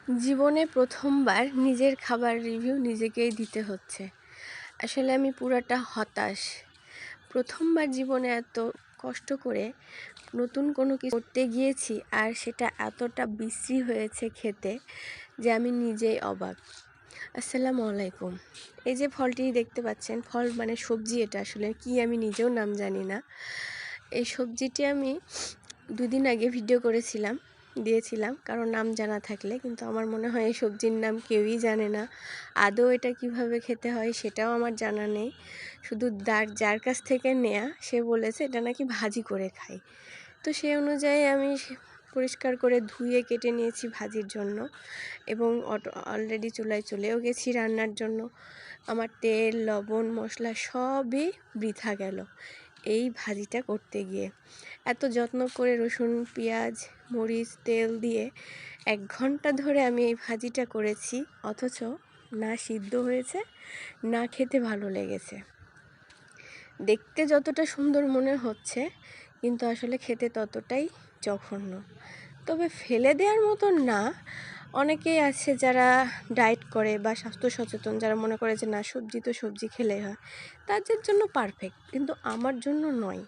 জীবনে প্রথমবার নিজের খাবার রিভিউ নিজেকেই দিতে হচ্ছে। আসলে আমি পুরাটা হতাশ। প্রথমবার জীবনে এত কষ্ট করে নতুন কোনো কিছু করতে গিয়েছি, আর সেটা এতটা বিশ্রী হয়েছে খেতে যে আমি নিজেই অবাক। আসসালামু আলাইকুম। এই যে ফলটি দেখতে পাচ্ছেন, ফল মানে সবজি, এটা আসলে কি আমি নিজেও নাম জানি না। এই সবজিটি আমি 2 দিন আগে ভিডিও দিয়েছিলাম কারণ নাম জানা থাকলে, কিন্তু আমার মনে হয় এই সবজির নাম কেউই জানে না। আদৌ এটা কিভাবে খেতে হয় সেটাও আমার জানা নেই। শুধু যার কাছ থেকে নেয়া সে বলেছে এটা নাকি ভাজি করে খাই। তো সেই অনুযায়ী আমি পরিষ্কার করে ধুয়ে কেটে নিয়েছি ভাজির জন্য, এবং অলরেডি চুলায় চলেও গেছি রান্নার জন্য। আমার তেল, লবণ, মশলা সবই বৃথা গেল এই ভাজিটা করতে গিয়ে। এত যত্ন করে রসুন, পেঁয়াজ, মরিচ, তেল দিয়ে 1 ঘন্টা ধরে আমি এই ভাজিটা করেছি, অথচ না সিদ্ধ হয়েছে, না খেতে ভালো লেগেছে। দেখতে যতটা সুন্দর মনে হচ্ছে, কিন্তু আসলে খেতে ততটাই জঘন্য। তবে ফেলে দেওয়ার মতো না। অনেকেই আছে যারা ডায়েট করে বা স্বাস্থ্য সচেতন, যারা মনে করে যে না, সবজি তো সবজি খেলেই হয়, তাদের জন্য পারফেক্ট, কিন্তু আমার জন্য নয়।